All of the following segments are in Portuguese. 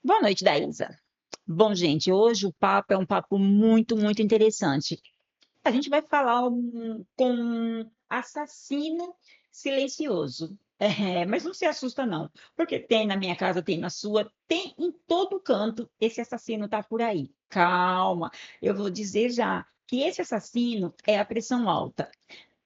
Boa noite, Daísa. Bom, gente, hoje o papo é um papo muito, muito interessante. A gente vai falar com um assassino silencioso. Mas não se assusta, não, porque tem na minha casa, tem na sua, tem em todo canto, esse assassino está por aí. Calma, eu vou dizer já que esse assassino é a pressão alta.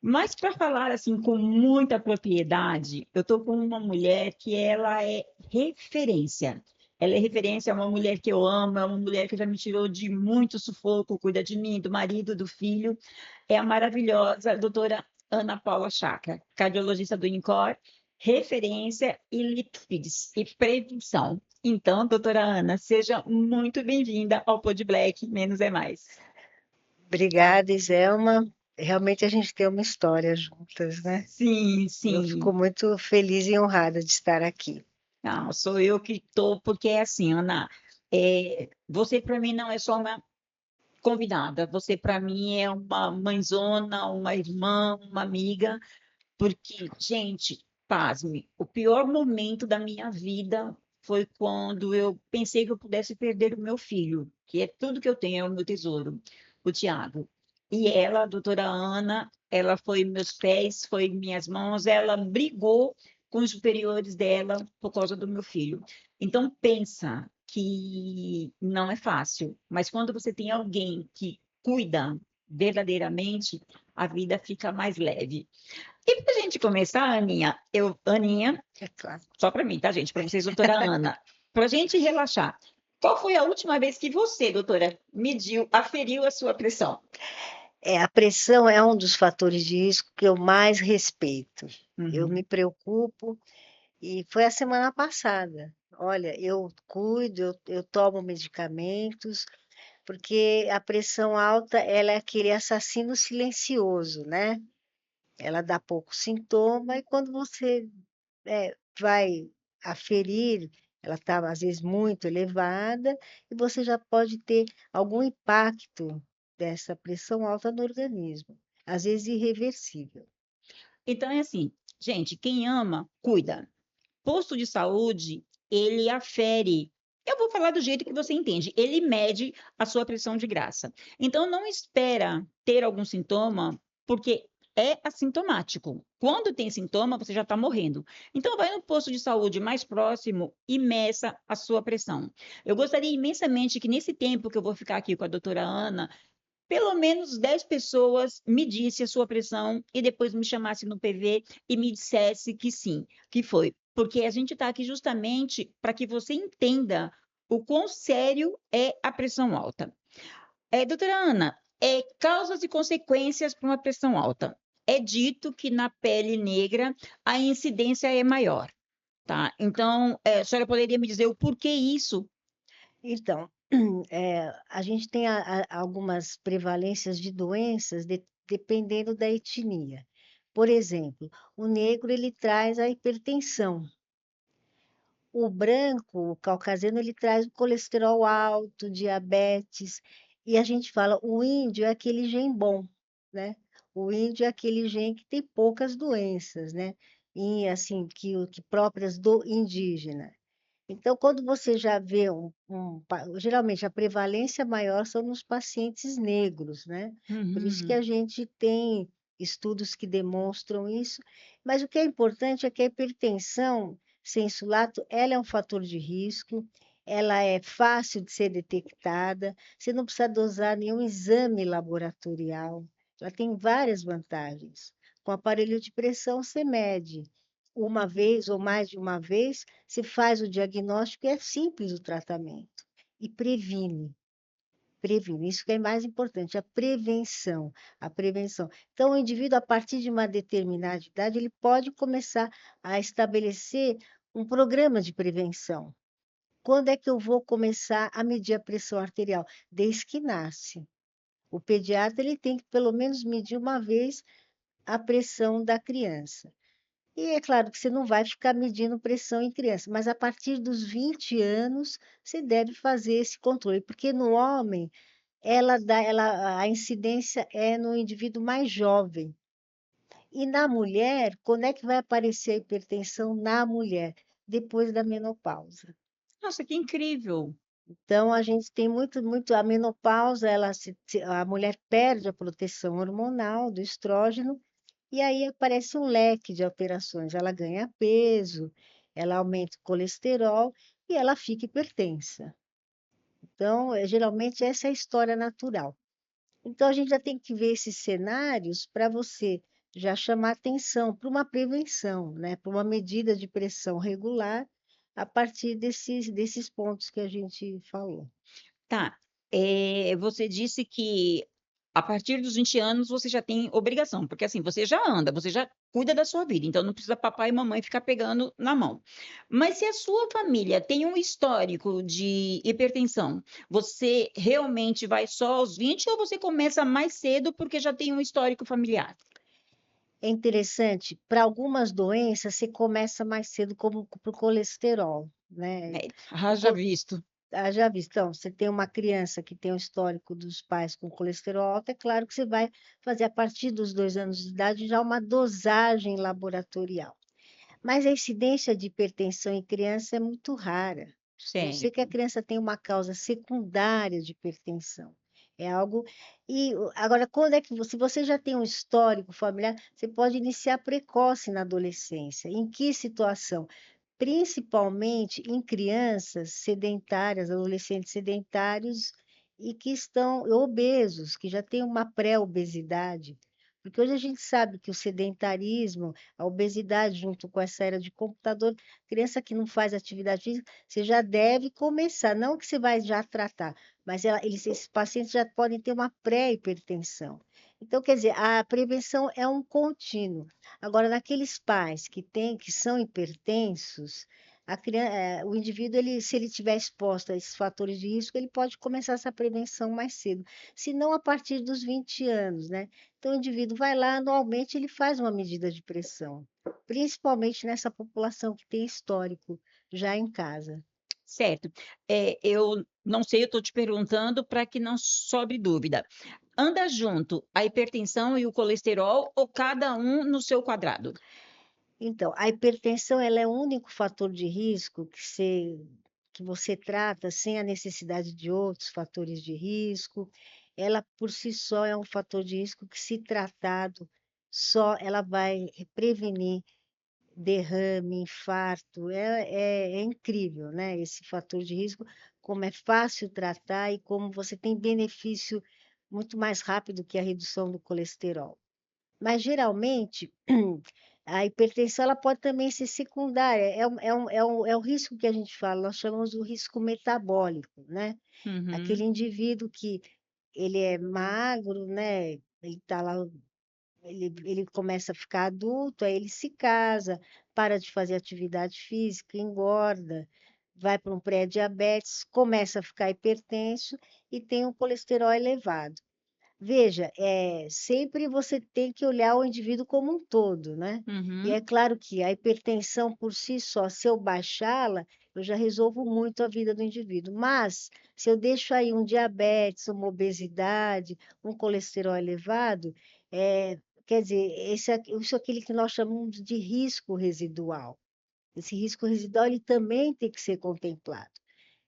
Mas para falar assim com muita propriedade, eu estou com uma mulher que ela é referência. Ela é referência, é uma mulher que eu amo, é uma mulher que já me tirou de muito sufoco, cuida de mim, do marido, do filho. É a maravilhosa doutora Ana Paula Chakra, cardiologista do INCOR, referência e lipídios e prevenção. Então, doutora Ana, seja muito bem-vinda ao Pod Black, menos é mais. Obrigada, Iselma. Realmente a gente tem uma história juntas, né? Sim, Eu fico sim. muito feliz e honrada de estar aqui. Não, sou eu que estou, porque é assim, Ana, você para mim não é só uma convidada, você para mim é uma mãezona, uma irmã, uma amiga, porque, gente, pasme, o pior momento da minha vida foi quando eu pensei que eu pudesse perder o meu filho, que é tudo que eu tenho, é o meu tesouro, o Tiago. E ela, a doutora Ana, ela foi meus pés, foi minhas mãos, ela brigou com os superiores dela por causa do meu filho. Então, pensa que não é fácil, mas quando você tem alguém que cuida verdadeiramente, a vida fica mais leve. E para a gente começar, Aninha, É claro. só para mim, tá, gente? Para vocês, doutora Ana, para a gente relaxar. Qual foi a última vez que você, doutora, mediu, aferiu a sua pressão? A pressão é um dos fatores de risco que eu mais respeito. Eu me Uhum. preocupo e foi a semana passada. Olha, eu cuido, eu tomo medicamentos, porque a pressão alta, ela é aquele assassino silencioso, né? Ela dá pouco sintoma e quando você vai aferir, ela está às vezes muito elevada e você já pode ter algum impacto dessa pressão alta no organismo, às vezes irreversível. Então, é assim, gente, quem ama, cuida. Posto de saúde, ele afere. Eu vou falar do jeito que você entende. Ele mede a sua pressão de graça. Então, não espera ter algum sintoma, porque é assintomático. Quando tem sintoma, você já está morrendo. Então, vai no posto de saúde mais próximo e meça a sua pressão. Eu gostaria imensamente que, nesse tempo que eu vou ficar aqui com a doutora Ana, pelo menos 10 pessoas me disse a sua pressão e depois me chamasse no PV e me dissesse que sim, que foi. Porque a gente está aqui justamente para que você entenda o quão sério é a pressão alta. Doutora Ana, causas e consequências para uma pressão alta. É dito que na pele negra a incidência é maior, tá? Então, a senhora poderia me dizer o porquê isso? Então, a gente tem algumas prevalências de doenças dependendo da etnia. Por exemplo, o negro ele traz a hipertensão. O branco, o caucasiano, ele traz o colesterol alto, diabetes, e a gente fala, o índio é aquele gene bom, né? O índio é aquele gene que tem poucas doenças, né? E assim, que próprias do indígena. Então, quando você já vê geralmente a prevalência maior são nos pacientes negros, né? Por isso que Uhum. a gente tem estudos que demonstram isso, mas o que é importante é que a hipertensão senso-lato, ela é um fator de risco, ela é fácil de ser detectada, você não precisa dosar nenhum exame laboratorial, ela tem várias vantagens. Com o aparelho de pressão, você mede uma vez ou mais de uma vez, se faz o diagnóstico e é simples o tratamento. E previne, previne. Isso que é mais importante, a prevenção, a prevenção. Então, o indivíduo, a partir de uma determinada idade, ele pode começar a estabelecer um programa de prevenção. Quando é que eu vou começar a medir a pressão arterial? Desde que nasce. O pediatra ele tem que pelo menos medir uma vez a pressão da criança. E é claro que você não vai ficar medindo pressão em criança, mas a partir dos 20 anos você deve fazer esse controle, porque no homem a incidência é no indivíduo mais jovem. E na mulher, quando é que vai aparecer a hipertensão na mulher? Depois da menopausa. Nossa, que incrível. Então, a gente tem muito, a menopausa, a mulher perde a proteção hormonal do estrógeno, e aí aparece um leque de alterações. Ela ganha peso, ela aumenta o colesterol e ela fica hipertensa. Então, geralmente, essa é a história natural. Então, a gente já tem que ver esses cenários para você já chamar atenção para uma prevenção, né? Para uma medida de pressão regular a partir desses pontos que a gente falou. Tá. Você disse que a partir dos 20 anos você já tem obrigação, porque assim, você já anda, você já cuida da sua vida, então não precisa papai e mamãe ficar pegando na mão. Mas se a sua família tem um histórico de hipertensão, você realmente vai só aos 20 ou você começa mais cedo porque já tem um histórico familiar? É interessante, para algumas doenças você começa mais cedo, como para o colesterol, né? O Haja co- visto. Já visto, então, você tem uma criança que tem o histórico dos pais com colesterol alto, é claro que você vai fazer a partir dos 2 anos de idade já uma dosagem laboratorial. Mas a incidência de hipertensão em criança é muito rara, a não ser que a Certo. criança tenha uma causa secundária de hipertensão. É algo. Agora, quando é que se você já tem um histórico familiar, você pode iniciar precoce na adolescência. Em que situação? Principalmente em crianças sedentárias, adolescentes sedentários e que estão obesos, que já têm uma pré-obesidade. Porque hoje a gente sabe que o sedentarismo, a obesidade, junto com essa era de computador, criança que não faz atividade física, você já deve começar, não que você vai já tratar, mas esses pacientes já podem ter uma pré-hipertensão. Então, quer dizer, a prevenção é um contínuo. Agora, naqueles pais que são hipertensos, o indivíduo, se ele tiver exposto a esses fatores de risco, ele pode começar essa prevenção mais cedo, se não a partir dos 20 anos, né? Então, o indivíduo vai lá, anualmente ele faz uma medida de pressão, principalmente nessa população que tem histórico já em casa. Certo. Eu não sei, eu estou te perguntando para que não sobre dúvida. Anda junto a hipertensão e o colesterol ou cada um no seu quadrado? Então, a hipertensão ela é o único fator de risco que você trata sem a necessidade de outros fatores de risco. Ela, por si só, é um fator de risco que, se tratado, só ela vai prevenir derrame, infarto. É incrível, né? Esse fator de risco, como é fácil tratar e como você tem benefício muito mais rápido que a redução do colesterol. Mas geralmente a hipertensão ela pode também ser secundária, é o risco que a gente fala, nós chamamos do risco metabólico, né? Aquele Uhum. indivíduo que ele é magro, né? Ele tá lá, ele começa a ficar adulto, aí ele se casa, para de fazer atividade física, engorda, vai para um pré-diabetes, começa a ficar hipertenso e tem um colesterol elevado. Veja, sempre você tem que olhar o indivíduo como um todo, né? E Uhum. é claro que a hipertensão por si só, se eu baixá-la, eu já resolvo muito a vida do indivíduo. Mas, se eu deixo aí um diabetes, uma obesidade, um colesterol elevado, quer dizer, isso é aquele que nós chamamos de risco residual. Esse risco residual ele também tem que ser contemplado.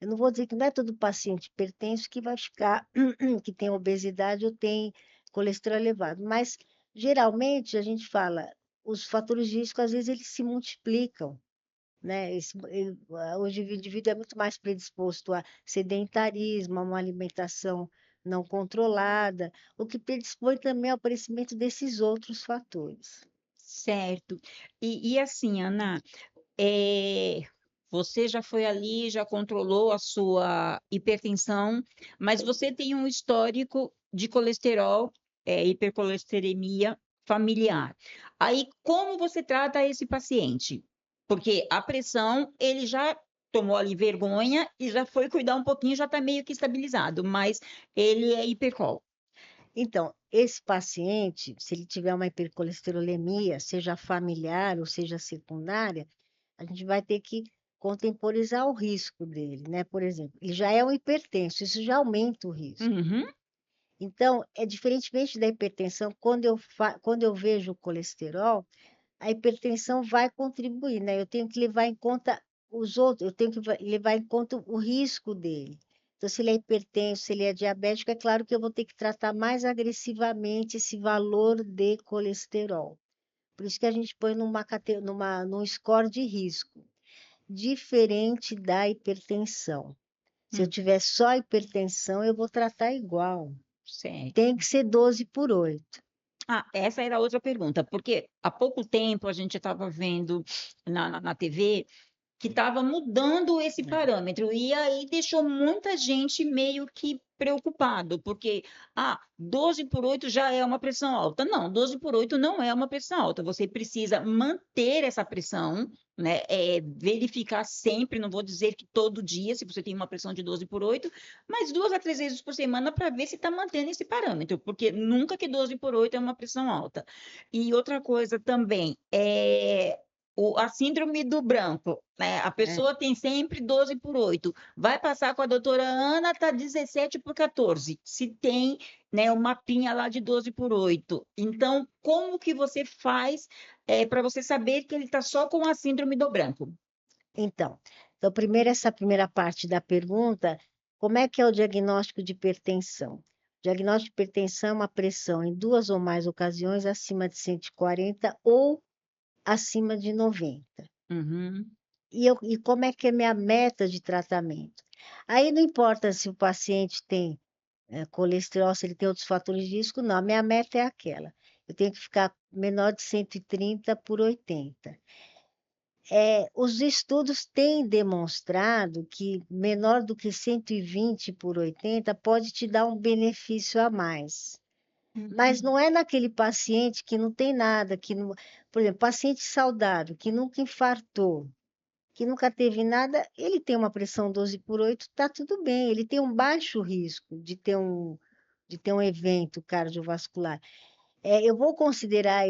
Eu não vou dizer que não é todo paciente hipertenso que vai ficar, que tem obesidade ou tem colesterol elevado, mas geralmente a gente fala, os fatores de risco às vezes eles se multiplicam, né? O indivíduo é muito mais predisposto a sedentarismo, a uma alimentação não controlada, o que predispõe também ao aparecimento desses outros fatores. Certo. E assim, Ana, eh, você já foi ali, já controlou a sua hipertensão, mas você tem um histórico de colesterol, hipercolestelemia familiar. Aí, como você trata esse paciente? Porque a pressão, ele já tomou ali vergonha e já foi cuidar um pouquinho, já está meio que estabilizado, mas ele é hipercol. Então, esse paciente, se ele tiver uma hipercolesterolemia, seja familiar ou seja secundária, a gente vai ter que contemporizar o risco dele, né? Por exemplo, ele já é um hipertenso, isso já aumenta o risco. Uhum. Então, é diferentemente da hipertensão, quando eu vejo o colesterol, a hipertensão vai contribuir, né? Eu tenho que levar em conta os outros, eu tenho que levar em conta o risco dele. Então, se ele é hipertenso, se ele é diabético, é claro que eu vou ter que tratar mais agressivamente esse valor de colesterol. Por isso que a gente põe num score de risco, diferente da hipertensão. Se eu Hum, tiver só hipertensão, eu vou tratar igual. certo. Tem que ser 12/8. Ah, essa era outra pergunta, porque há pouco tempo a gente estava vendo na TV que estava mudando esse parâmetro, e aí deixou muita gente meio que preocupado, porque, 12/8 já é uma pressão alta. Não, 12/8 não é uma pressão alta, você precisa manter essa pressão, né, verificar sempre, não vou dizer que todo dia, se você tem uma pressão de 12/8, mas 2 a 3 vezes por semana para ver se está mantendo esse parâmetro, porque nunca que 12/8 é uma pressão alta. E outra coisa também, a síndrome do branco, né? A É. pessoa tem sempre 12/8. Vai passar com a doutora Ana, tá 17/14. Se tem, né, uma mapinha lá de 12/8. Então, como que você faz para você saber que ele está só com a síndrome do branco? Então, primeiro essa primeira parte da pergunta, como é que é o diagnóstico de hipertensão? O diagnóstico de hipertensão é uma pressão em duas ou mais ocasiões acima de 140 ou acima de 90. Uhum. E como é que é minha meta de tratamento? Aí não importa se o paciente tem colesterol, se ele tem outros fatores de risco, não. A minha meta é aquela. Eu tenho que ficar menor de 130/80. Os estudos têm demonstrado que menor do que 120/80 pode te dar um benefício a mais. Mas Uhum. não é naquele paciente que não tem nada, que não, por exemplo, paciente saudável, que nunca infartou, que nunca teve nada, ele tem uma pressão 12/8, está tudo bem, ele tem um baixo risco de ter um evento cardiovascular. Eu vou considerar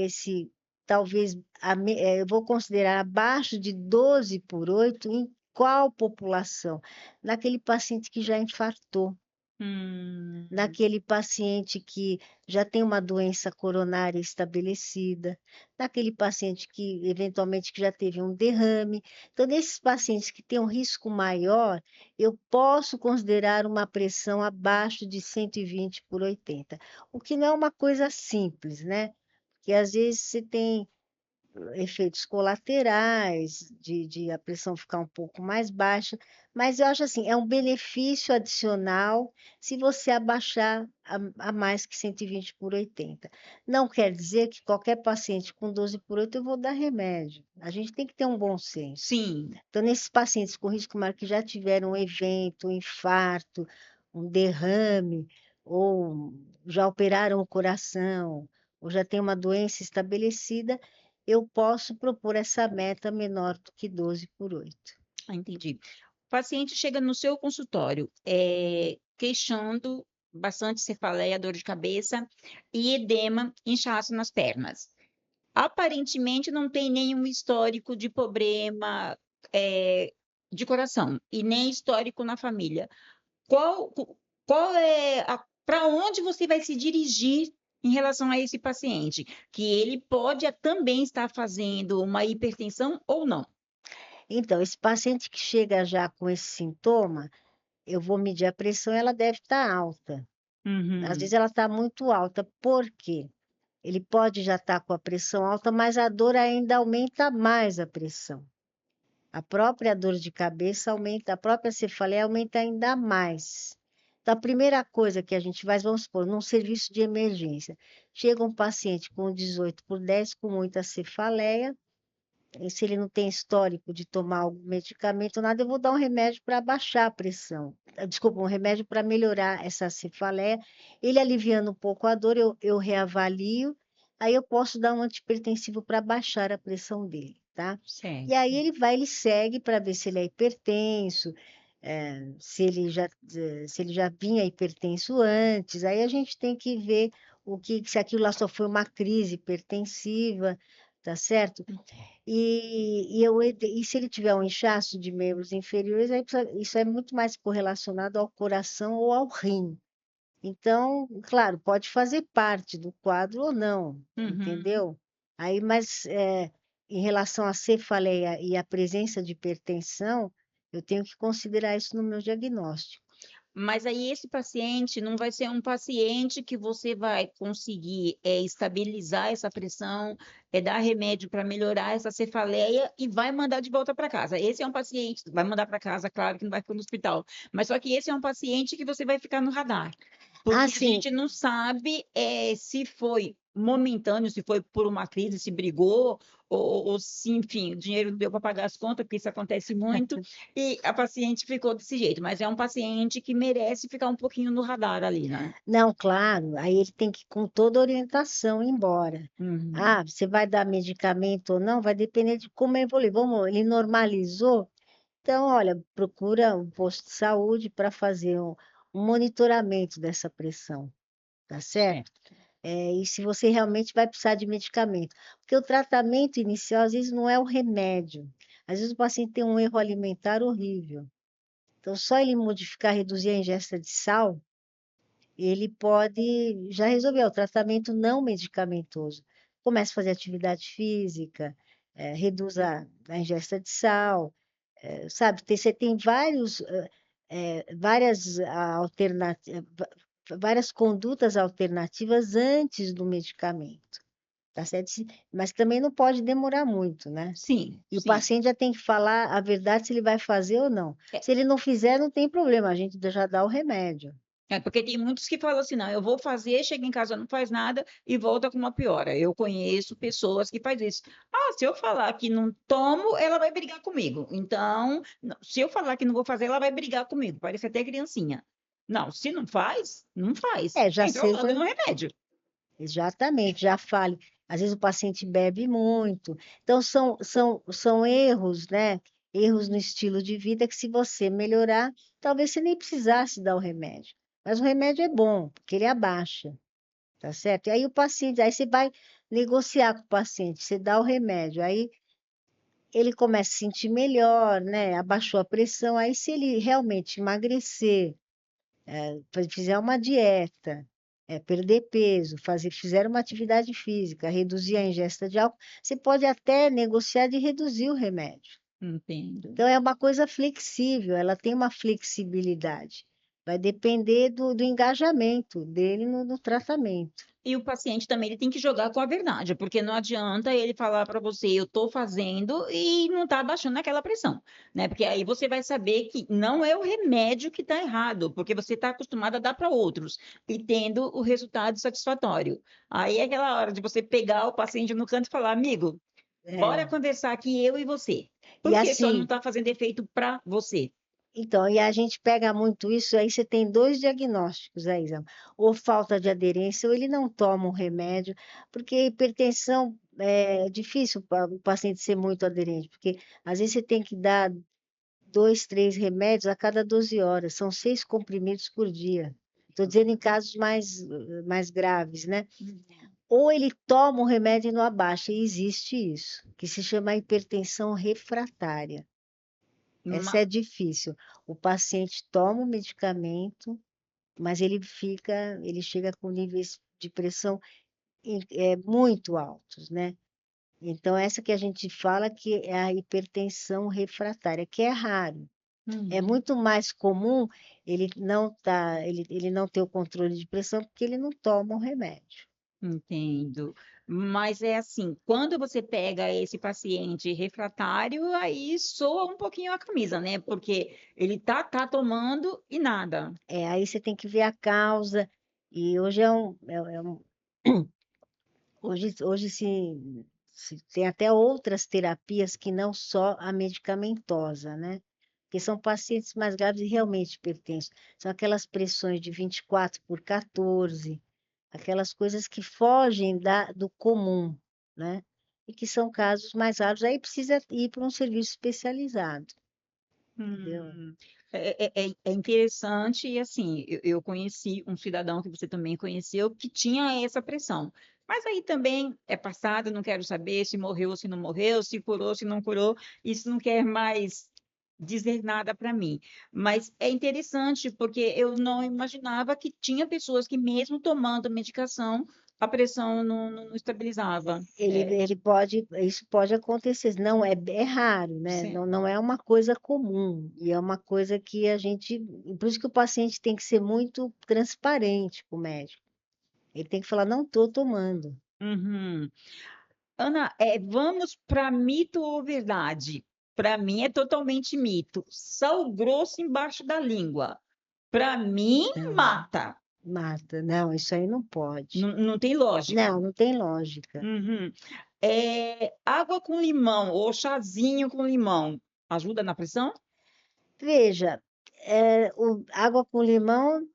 talvez, eu vou considerar abaixo de 12/8 em qual população? Naquele paciente que já infartou, Hum. naquele paciente que já tem uma doença coronária estabelecida, naquele paciente que eventualmente que já teve um derrame. Então, nesses pacientes que têm um risco maior, eu posso considerar uma pressão abaixo de 120/80, o que não é uma coisa simples, né? Porque às vezes você tem efeitos colaterais, de a pressão ficar um pouco mais baixa, mas eu acho assim, é um benefício adicional se você abaixar a mais que 120/80. Não quer dizer que qualquer paciente com 12/8 eu vou dar remédio. A gente tem que ter um bom senso. Sim. Então, nesses pacientes com risco maior que já tiveram um evento, um infarto, um derrame, ou já operaram o coração, ou já tem uma doença estabelecida, eu posso propor essa meta menor do que 12/8. Entendi. O paciente chega no seu consultório, queixando bastante cefaleia, dor de cabeça e edema, inchaço nas pernas. Aparentemente não tem nenhum histórico de problema, de coração e nem histórico na família. Qual qual é a Para onde você vai se dirigir em relação a esse paciente? Que ele pode também estar fazendo uma hipertensão ou não? Então, esse paciente que chega já com esse sintoma, eu vou medir a pressão, ela deve estar alta. Às vezes Uhum. ela está muito alta. Por quê? Ele pode já estar com a pressão alta, mas a dor ainda aumenta mais a pressão. A própria dor de cabeça aumenta, a própria cefaleia aumenta ainda mais. Então, a primeira coisa que a gente faz, vamos supor, num serviço de emergência, chega um paciente com 18/10 com muita cefaleia, e se ele não tem histórico de tomar algum medicamento, nada, eu vou dar um remédio para baixar a pressão. Desculpa, um remédio para melhorar essa cefaleia. Ele aliviando um pouco a dor, eu reavalio, aí eu posso dar um antihipertensivo para baixar a pressão dele, tá? E aí Certo. ele segue para ver se ele é hipertenso, se ele já vinha hipertenso antes. Aí a gente tem que ver se aquilo lá só foi uma crise hipertensiva, tá certo? E se ele tiver um inchaço de membros inferiores, aí isso é muito mais correlacionado ao coração ou ao rim. Então, claro, pode fazer parte do quadro ou não, Uhum. entendeu? Aí, mas em relação à cefaleia e à presença de hipertensão, eu tenho que considerar isso no meu diagnóstico. Mas aí esse paciente não vai ser um paciente que você vai conseguir estabilizar essa pressão, dar remédio para melhorar essa cefaleia e vai mandar de volta para casa. Esse é um paciente, vai mandar para casa, claro que não vai ficar no hospital, mas só que esse é um paciente que você vai ficar no radar, Ah, porque a sim, gente não sabe se foi momentâneo, se foi por uma crise, se brigou, ou se, enfim, o dinheiro não deu para pagar as contas, porque isso acontece muito, e a paciente ficou desse jeito, mas é um paciente que merece ficar um pouquinho no radar ali, né? não, claro, aí ele tem que, com toda orientação, ir embora. Uhum. Ah, você vai dar medicamento ou não, vai depender de como ele evoluiu. Vamos, ele normalizou? Então, olha, procura um posto de saúde para fazer um monitoramento dessa pressão, tá certo? Certo. E se você realmente vai precisar de medicamento. Porque o tratamento inicial, às vezes, não é o remédio. Às vezes o paciente tem um erro alimentar horrível. Então, só ele modificar, reduzir a ingesta de sal, ele pode já resolver o tratamento não medicamentoso. Começa a fazer atividade física, reduz a ingesta de sal, sabe? Você tem várias várias condutas alternativas antes do medicamento, tá certo? Mas também não pode demorar muito, né? Sim, E o sim. paciente já tem que falar a verdade se ele vai fazer ou não. É, Se ele não fizer, não tem problema, a gente já dá o remédio. porque tem muitos que falam assim, não, eu vou fazer, chega em casa, não faz nada e volta com uma piora. Eu conheço pessoas que fazem isso. Ah, se eu falar que não tomo, ela vai brigar comigo. Então, se eu falar que não vou fazer, ela vai brigar comigo. Parece até criancinha. Não, se não faz, não faz. Já Entra logo seja no remédio. exatamente, já fale. Às vezes o paciente bebe muito. Então, são erros, né? Erros no estilo de vida que, se você melhorar, talvez você nem precisasse dar o remédio. Mas o remédio é bom, porque ele abaixa, tá certo? E aí o paciente, aí você vai negociar com o paciente, você dá o remédio, aí ele começa a se sentir melhor, né? Abaixou a pressão, aí se ele realmente emagrecer, fizer uma dieta, perder peso, fizer uma atividade física, reduzir a ingesta de álcool, você pode até negociar de reduzir o remédio. Entendo. Então, é uma coisa flexível, ela tem uma flexibilidade. Vai depender do engajamento dele no tratamento. E o paciente também ele tem que jogar com a verdade, porque não adianta ele falar para você, eu estou fazendo e não está abaixando aquela pressão, né? Porque aí você vai saber que não é o remédio que está errado, porque você está acostumado a dar para outros e tendo o resultado satisfatório. Aí é aquela hora de você pegar o paciente no canto e falar, amigo, bora É. conversar aqui eu e você. E Por que só não assim, está fazendo efeito para você? então, e a gente pega muito isso, aí você tem dois diagnósticos aí, Zé. Ou falta de aderência, ou ele não toma um remédio, porque hipertensão é difícil para o paciente ser muito aderente, porque às vezes você tem que dar 2, 3 remédios a cada 12 horas, são 6 comprimidos por dia. Estou dizendo em casos mais graves, né? Ou ele toma o remédio e não abaixa, e existe isso, que se chama hipertensão refratária. Essa Ma- é difícil. O paciente toma o medicamento, mas ele chega com níveis de pressão muito altos, né? Então, essa que a gente fala que é a hipertensão refratária, que é raro. É Uhum. muito mais comum ele não ter o controle de pressão porque ele não toma o remédio. Entendo. Mas é assim, quando você pega esse paciente refratário, aí soa um pouquinho a camisa, né? Porque ele tá tomando e nada. Aí você tem que ver a causa, e hoje hoje se tem até outras terapias que não só a medicamentosa, né? Porque são pacientes mais graves e realmente hipertensos. São aquelas pressões de 24/14, aquelas coisas que fogem do comum, né? E que são casos mais raros. Aí precisa ir para um serviço especializado, entendeu? Hum, é interessante, e assim, eu conheci um cidadão que você também conheceu que tinha essa pressão. Mas aí também é passado, não quero saber se morreu ou se não morreu, se curou, se não curou, isso não quer mais dizer nada para mim. Mas é interessante, porque eu não imaginava que tinha pessoas que, mesmo tomando medicação, a pressão não estabilizava. Ele pode, isso pode acontecer, não é raro, né? Sim. Não é uma coisa comum, e é uma coisa que a gente, por isso que o paciente tem que ser muito transparente com o médico. Ele tem que falar, não estou tomando. Uhum. Ana, vamos para mito ou verdade? Para mim é totalmente mito. Sal grosso embaixo da língua. Para mim, Não, mata. Marta, não, isso aí não pode. Não tem lógica. Não tem lógica. Uhum. Água com limão ou chazinho com limão ajuda na pressão? Veja, água com limão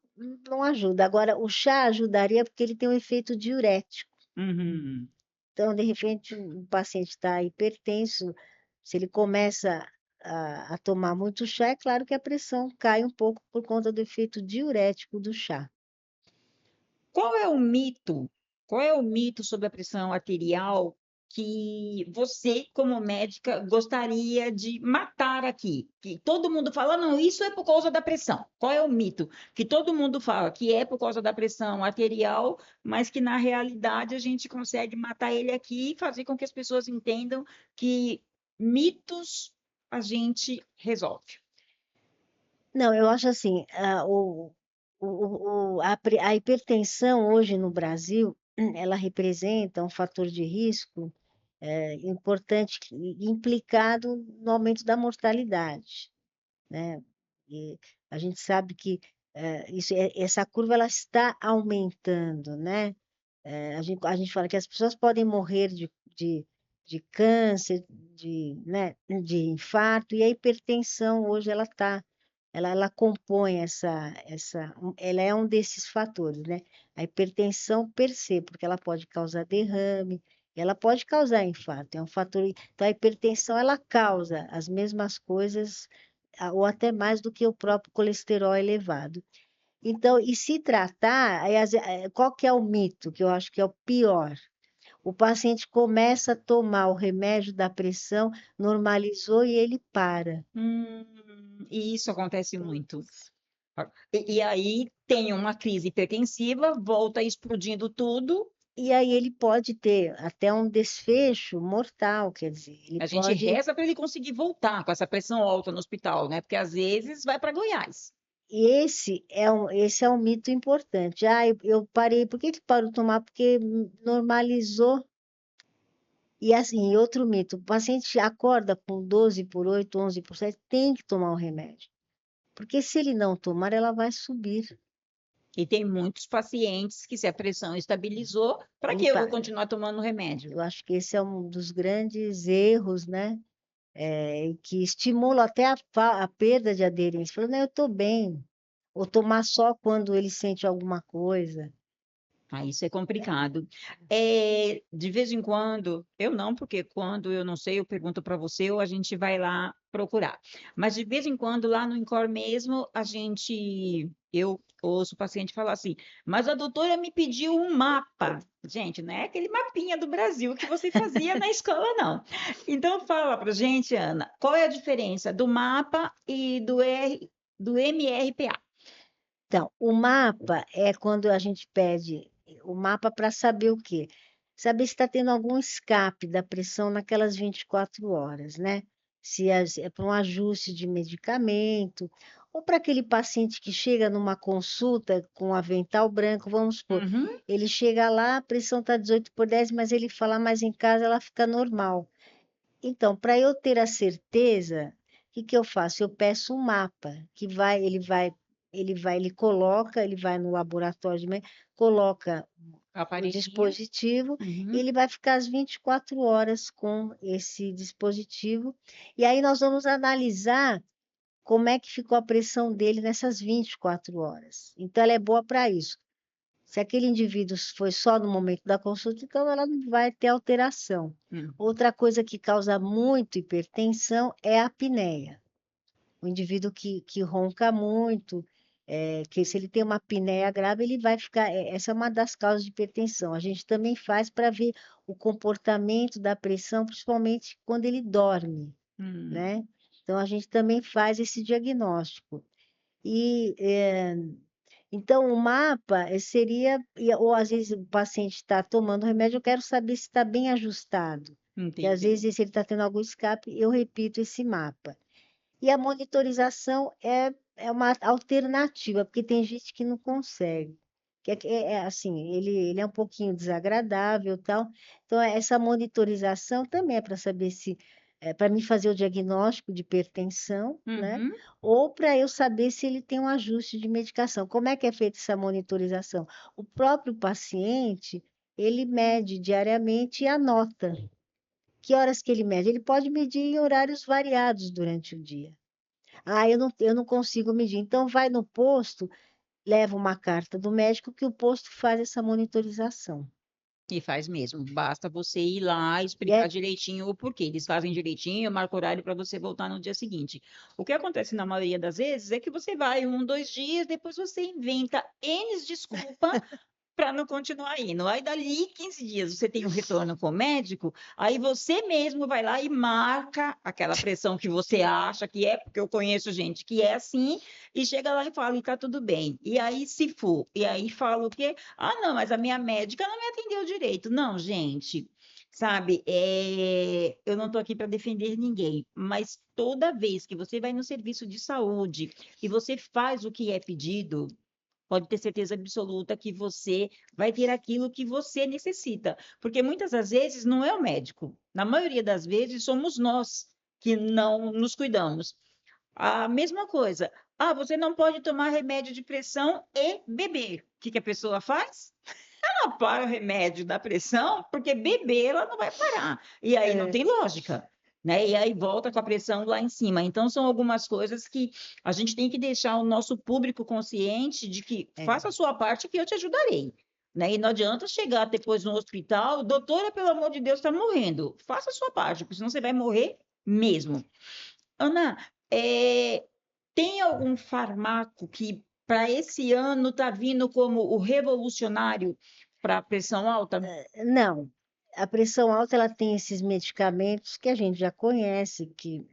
não ajuda. Agora, o chá ajudaria porque ele tem um efeito diurético. Uhum. Então, de repente, o paciente está hipertenso, se ele começa a tomar muito chá, é claro que a pressão cai um pouco por conta do efeito diurético do chá. Qual é o mito? Qual é o mito sobre a pressão arterial que você, como médica, gostaria de matar aqui? Que todo mundo fala, não, isso é por causa da pressão. Qual é o mito? Que todo mundo fala que é por causa da pressão arterial, mas que na realidade a gente consegue matar ele aqui e fazer com que as pessoas entendam que mitos a gente resolve. Não, eu acho assim, a hipertensão hoje no Brasil, ela representa um fator de risco importante implicado no aumento da mortalidade, né? E a gente sabe que essa curva ela está aumentando, né? A gente fala que as pessoas podem morrer de câncer, de infarto, e a hipertensão hoje ela compõe ela é um desses fatores, né? A hipertensão per se, porque ela pode causar derrame, ela pode causar infarto, é um fator. Então, a hipertensão ela causa as mesmas coisas, ou até mais do que o próprio colesterol elevado. Então, e se tratar, qual que é o mito, que eu acho que é o pior? O paciente começa a tomar o remédio da pressão, normalizou e ele para. E isso acontece muito. E aí tem uma crise hipertensiva, volta explodindo tudo, E aí ele pode ter até um desfecho mortal, quer dizer, ele a gente pode. reza para ele conseguir voltar com essa pressão alta no hospital, né? Porque às vezes vai para Goiás. E esse é um mito importante. Ah, eu parei. Por que que parou de tomar? Porque normalizou. E assim, outro mito, o paciente acorda com 12/8, 11/7, tem que tomar o remédio. Porque se ele não tomar, ela vai subir. E tem muitos pacientes que, se a pressão estabilizou, para Ele que eu vou pa- continuar tomando remédio? Eu acho que esse é um dos grandes erros, né? Que estimula até a perda de aderência. Falando, não, eu estou bem. Ou tomar só quando ele sente alguma coisa. Ah, isso é complicado. De vez em quando, eu não, porque quando eu não sei, eu pergunto para você ou a gente vai lá procurar. Mas de vez em quando, lá no Incor mesmo, eu ouço o paciente falar assim, mas a doutora me pediu um mapa. Gente, não é aquele mapinha do Brasil que você fazia na escola, não. Então, fala para gente, Ana, qual é a diferença do mapa e do MRPA? Então, o mapa é quando a gente pede o mapa para saber o quê? Saber se está tendo algum escape da pressão naquelas 24 horas, né? Se é para um ajuste de medicamento, ou para aquele paciente que chega numa consulta com avental branco, vamos supor, Uhum. ele chega lá, a pressão está 18/10, mas ele fala, mas em casa ela fica normal. Então, para eu ter a certeza, o que que eu faço? Eu peço um mapa que ele vai no laboratório coloca o Aparelhinho. dispositivo e Uhum. ele vai ficar as 24 horas com esse dispositivo. E aí nós vamos analisar como é que ficou a pressão dele nessas 24 horas. Então, ela é boa para isso. Se aquele indivíduo foi só no momento da consulta, então ela não vai ter alteração. Hum. Outra coisa que causa muito hipertensão é a apneia. O indivíduo que ronca muito, que se ele tem uma apneia grave, ele vai ficar. Essa é uma das causas de hipertensão. A gente também faz para ver o comportamento da pressão, principalmente quando ele dorme, Hum. né? Então, a gente também faz esse diagnóstico. E Então, o mapa seria, ou às vezes o paciente está tomando remédio, eu quero saber se está bem ajustado. Que às Entendeu? vezes, se ele está tendo algum escape, eu repito esse mapa. E a monitorização é uma alternativa, porque tem gente que não consegue. Assim, ele é um pouquinho desagradável, tal. Então, essa monitorização também é para saber se para mim fazer o diagnóstico de hipertensão, né? Uhum. Ou para eu saber se ele tem um ajuste de medicação. Como é que é feita essa monitorização? O próprio paciente, ele mede diariamente e anota. Que horas que ele mede? Ele pode medir em horários variados durante o dia. Ah, eu não consigo medir. Então, vai no posto, leva uma carta do médico que o posto faz essa monitorização. E faz mesmo. Basta você ir lá e E explicar é, direitinho o porquê. Eles fazem direitinho, marca horário para você voltar no dia seguinte. O que acontece na maioria das vezes é que você vai 1, 2 dias, depois você inventa N desculpa para não continuar indo. Aí, dali 15 dias, você tem um retorno com o médico, aí você mesmo vai lá e marca aquela pressão que você acha que é, porque eu conheço gente que é assim, e chega lá e fala, e tá tudo bem. E aí, se for, e aí fala o quê? Ah, não, mas a minha médica não me atendeu direito. Não, gente, sabe, eu não estou aqui para defender ninguém, mas toda vez que você vai no serviço de saúde e você faz o que é pedido, pode ter certeza absoluta que você vai ter aquilo que você necessita, porque muitas das vezes não é o médico, na maioria das vezes somos nós que não nos cuidamos. A mesma coisa, ah, você não pode tomar remédio de pressão e beber. O que que a pessoa faz? Ela para o remédio da pressão, porque beber ela não vai parar. E aí não é, tem lógica, né? E aí volta com a pressão lá em cima. Então, são algumas coisas que a gente tem que deixar o nosso público consciente de que é, faça a sua parte que eu te ajudarei. Né? E não adianta chegar depois no hospital, doutora, pelo amor de Deus, está morrendo. Faça a sua parte, porque senão você vai morrer mesmo. Ana, tem algum fármaco que para esse ano está vindo como o revolucionário para a pressão alta? não. A pressão alta ela tem esses medicamentos que a gente já conhece, que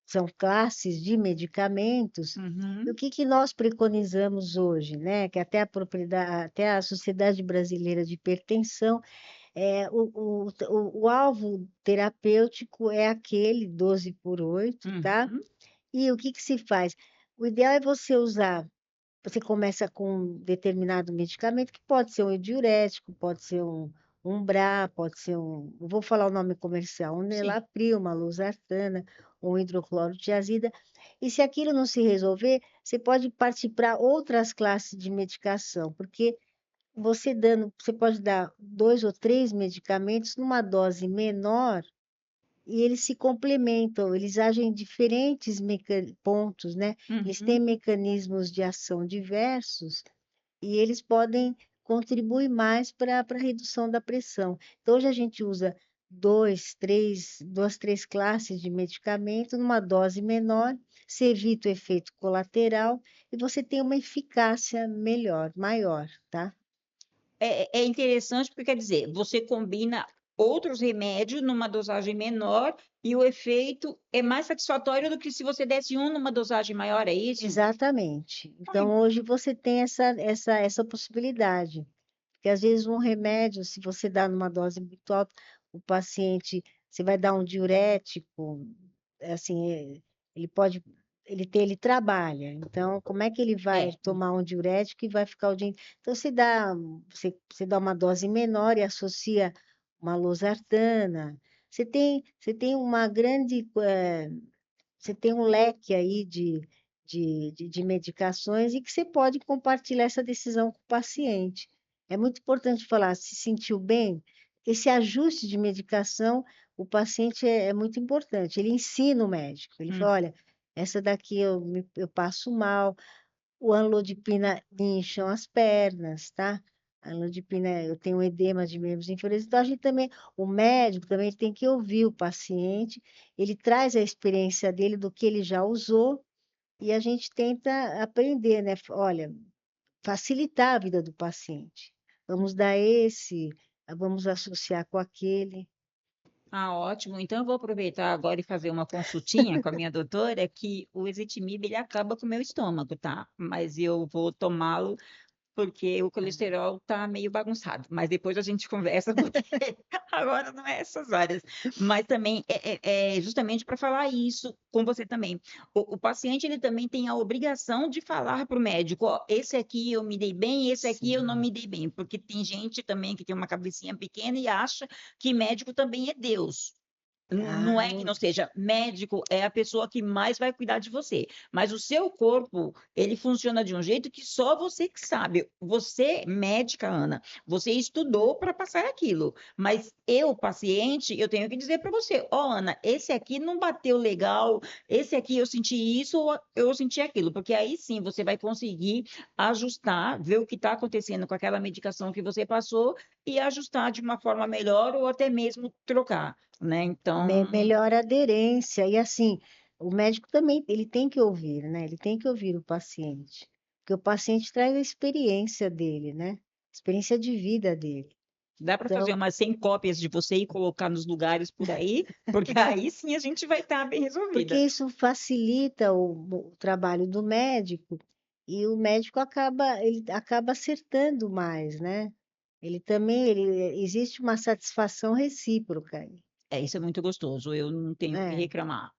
são classes de medicamentos. E o Uhum, que que nós preconizamos hoje, né? Que até a propriedade, até a Sociedade Brasileira de Hipertensão, o alvo terapêutico é aquele 12 por 8, tá? uhum, E o que que se faz? O ideal é você usar. Você começa com um determinado medicamento, que pode ser um diurético, pode ser um BRA, pode ser vou falar o nome comercial, um sim. Nelapril, uma losartana, um hidroclorotiazida. E se aquilo não se resolver, você pode partir para outras classes de medicação, porque você pode dar 2 ou 3 medicamentos numa dose menor e eles se complementam, eles agem em diferentes pontos, né? Eles têm Uhum. mecanismos de ação diversos e eles podem contribuir mais para a redução da pressão. Então, hoje a gente usa duas, três classes de medicamento numa dose menor, você evita o efeito colateral e você tem uma eficácia melhor, maior, tá? É interessante porque quer dizer, você combina outros remédios numa dosagem menor e o efeito é mais satisfatório do que se você desse um numa dosagem maior, é isso? Exatamente. Ai, Então, hoje você tem essa possibilidade. Porque às vezes um remédio, se você dá numa dose muito alta, o paciente, você vai dar um diurético, assim, ele pode, ele trabalha. Então, como é que ele vai é. tomar um diurético e vai ficar o dia? Então, você dá uma dose menor e associa uma losartana. Você tem uma grande, você tem um leque aí de medicações e que você pode compartilhar essa decisão com o paciente. É muito importante falar, se sentiu bem, esse ajuste de medicação, o paciente é muito importante. Ele ensina o médico, ele Hum. fala, olha, essa daqui eu passo mal, o anlodipina me incham as pernas, tá? A anlodipina, eu tenho um edema de membros inferiores, então a gente também, o médico também tem que ouvir o paciente, ele traz a experiência dele do que ele já usou e a gente tenta aprender, né? Olha, facilitar a vida do paciente. Vamos dar vamos associar com aquele. Ah, ótimo. Então eu vou aproveitar agora e fazer uma consultinha com a minha doutora, que o ezetimibe ele acaba com o meu estômago, tá? Mas eu vou tomá-lo porque o colesterol tá meio bagunçado, mas depois a gente conversa, porque agora não é essas horas. Mas também é justamente para falar isso com você também. O paciente ele também tem a obrigação de falar para o médico, ó, esse aqui eu me dei bem, esse aqui eu não Sim. me dei bem, porque tem gente também que tem uma cabecinha pequena e acha que médico também é Deus. Não é que Ah, não seja, médico é a pessoa que mais vai cuidar de você, mas o seu corpo, ele funciona de um jeito que só você que sabe. Você, médica, Ana, você estudou para passar aquilo, mas eu, paciente, eu tenho que dizer para você, ó, Ana, esse aqui não bateu legal, esse aqui eu senti isso ou eu senti aquilo, porque aí sim você vai conseguir ajustar, ver o que está acontecendo com aquela medicação que você passou e ajustar de uma forma melhor ou até mesmo trocar, né? Então, melhora a aderência. E assim, o médico também, ele tem que ouvir, né? Ele tem que ouvir o paciente. Porque o paciente traz a experiência dele, né? Experiência de vida dele. dá para fazer Então, umas 100 cópias de você e colocar nos lugares por aí, porque aí sim a gente vai estar bem porque resolvida. isso facilita o trabalho do médico e o médico ele acaba acertando mais, né? Ele também, existe uma satisfação recíproca aí, É, isso é muito gostoso, eu não tenho o que né? reclamar.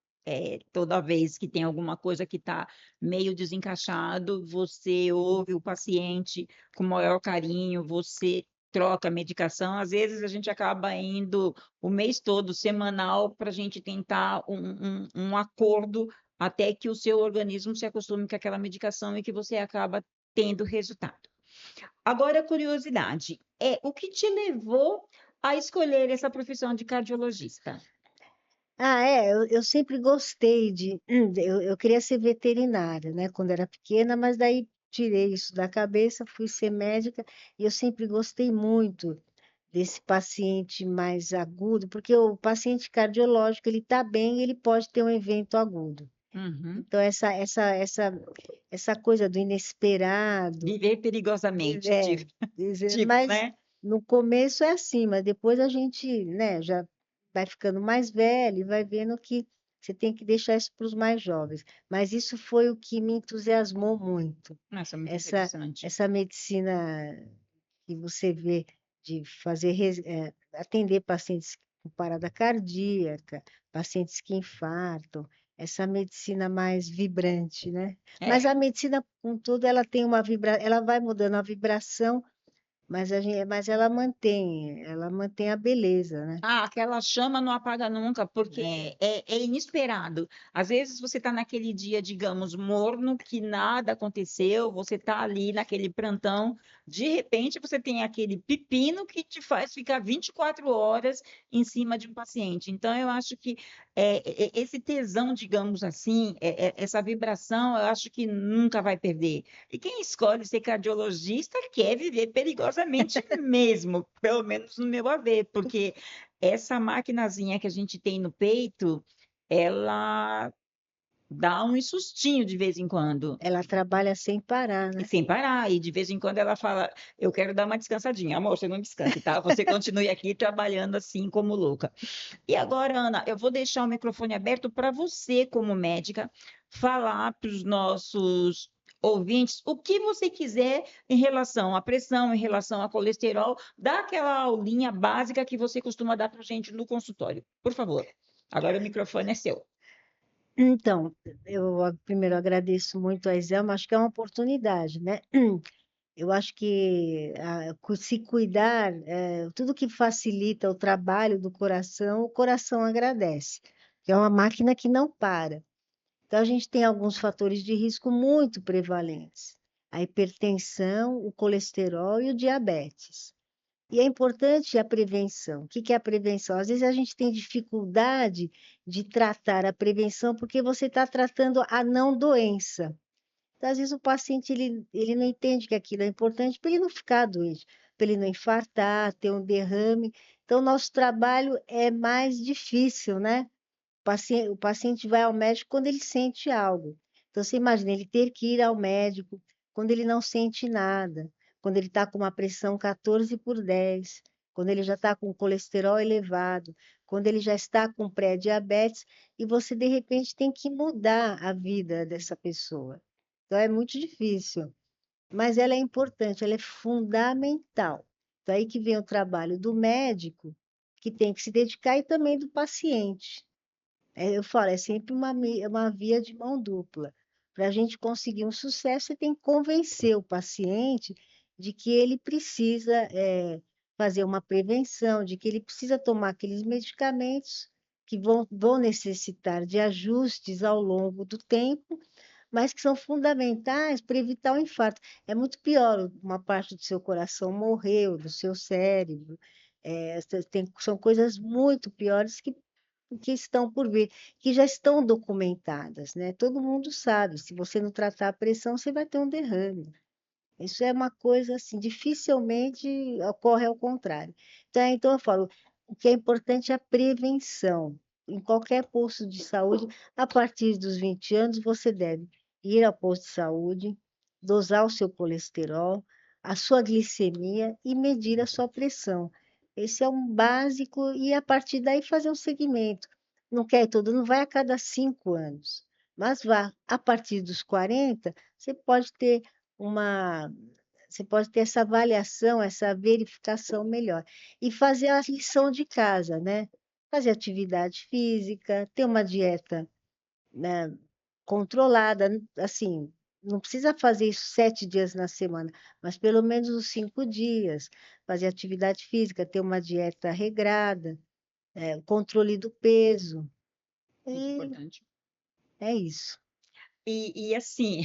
Toda vez que tem alguma coisa que está meio desencaixado, você ouve o paciente com o maior carinho, você troca a medicação. Às vezes a gente acaba indo o mês todo, semanal, para a gente tentar um acordo até que o seu organismo se acostume com aquela medicação e que você acaba tendo resultado. Agora, curiosidade, o que te levou a escolher essa profissão de cardiologista? Ah, é, eu sempre gostei eu queria ser veterinária, né, quando era pequena, mas daí tirei isso da cabeça, fui ser médica e eu sempre gostei muito desse paciente mais agudo, porque o paciente cardiológico, ele está bem, ele pode ter um evento agudo. Uhum. Então, essa coisa do inesperado, Viver perigosamente, é, tipo, mas né? no começo é assim, mas depois a gente, né, já vai ficando mais velho e vai vendo que você tem que deixar isso para os mais jovens. Mas isso foi o que me entusiasmou muito. Nossa, muito Essa, interessante. essa medicina que você vê de atender pacientes com parada cardíaca, pacientes que infartam, essa medicina mais vibrante, né? Mas É. a medicina, com tudo, ela tem ela vai mudando a vibração, mas ela mantém a beleza, né? Ah, aquela chama não apaga nunca, porque É, é inesperado. Às vezes você está naquele dia, digamos, morno, que nada aconteceu, você está ali naquele plantão, de repente você tem aquele pepino que te faz ficar 24 horas em cima de um paciente. Então, eu acho que esse tesão, digamos assim, essa vibração, eu acho que nunca vai perder. E quem escolhe ser cardiologista quer viver perigosamente mesmo, pelo menos no meu haver, porque essa maquinazinha que a gente tem no peito, ela dá um sustinho de vez em quando, ela trabalha sem parar, e né? sem parar, e de vez em quando ela fala, eu quero dar uma descansadinha, amor, você não descanse, tá? Você continue aqui trabalhando assim como louca. E agora, Ana, eu vou deixar o microfone aberto para você, como médica, falar para os nossos ouvintes o que você quiser em relação à pressão, em relação a colesterol, dá aquela aulinha básica que você costuma dar para a gente no consultório. Por favor. Agora o microfone é seu. Então, primeiro agradeço muito a Iselma, acho que é uma oportunidade, né? Eu acho que se cuidar, tudo que facilita o trabalho do coração, o coração agradece, que é uma máquina que não para. Então, a gente tem alguns fatores de risco muito prevalentes: a hipertensão, o colesterol e o diabetes. E é importante a prevenção. O que que é a prevenção? Às vezes a gente tem dificuldade de tratar a prevenção porque você está tratando a não doença. Então, às vezes o paciente ele não entende que aquilo é importante para ele não ficar doente, para ele não infartar, ter um derrame. Então, nosso trabalho é mais difícil, né? O paciente vai ao médico quando ele sente algo. Então, você imagina ele ter que ir ao médico quando ele não sente nada, quando ele está com uma pressão 14 por 10, quando ele já está com colesterol elevado, quando ele já está com pré-diabetes, e você, de repente, tem que mudar a vida dessa pessoa. Então, é muito difícil, mas ela é importante, ela é fundamental. Então, aí que vem o trabalho do médico, que tem que se dedicar, e também do paciente. Eu falo, é sempre uma via de mão dupla. Para a gente conseguir um sucesso, você tem que convencer o paciente de que ele precisa fazer uma prevenção, de que ele precisa tomar aqueles medicamentos que vão necessitar de ajustes ao longo do tempo, mas que são fundamentais para evitar o infarto. É muito pior uma parte do seu coração morrer, ou do seu cérebro. São coisas muito piores que estão por vir, que já estão documentadas, né? Todo mundo sabe, se você não tratar a pressão, você vai ter um derrame. Isso é uma coisa assim, dificilmente ocorre ao contrário. Então eu falo, o que é importante é a prevenção. Em qualquer posto de saúde, a partir dos 20 anos, você deve ir ao posto de saúde, dosar o seu colesterol, a sua glicemia e medir a sua pressão. Esse é um básico, e a partir daí fazer um segmento. Não quer ir todo, não vai a cada 5 anos, mas vá. A partir dos 40, você pode ter uma, você pode ter essa avaliação, essa verificação melhor. E fazer a lição de casa, né? Fazer atividade física, ter uma dieta, né, controlada, assim, não precisa fazer isso 7 dias na semana, mas pelo menos os 5 dias. Fazer atividade física, ter uma dieta regrada, o controle do peso. Muito E importante. é isso. E assim,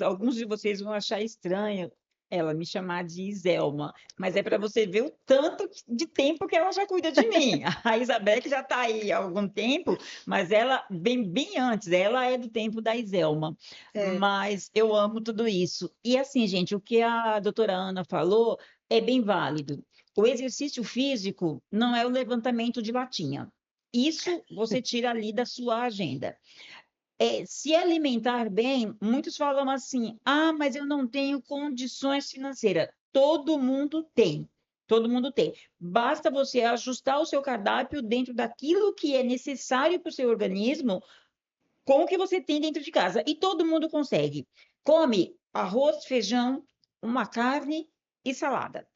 alguns de vocês vão achar estranho ela me chamar de Iselma, mas é para você ver o tanto de tempo que ela já cuida de mim. A Isabel que já está aí há algum tempo, mas ela vem bem antes, ela é do tempo da Iselma. É, Mas eu amo tudo isso. E assim, gente, o que a doutora Ana falou é bem válido. O exercício físico não é o levantamento de latinha. Isso você tira ali da sua agenda. Se alimentar bem, muitos falam assim: ah, mas eu não tenho condições financeiras. Todo mundo tem. Todo mundo tem. Basta você ajustar o seu cardápio dentro daquilo que é necessário para o seu organismo, com o que você tem dentro de casa. E todo mundo consegue. Come arroz, feijão, uma carne e salada.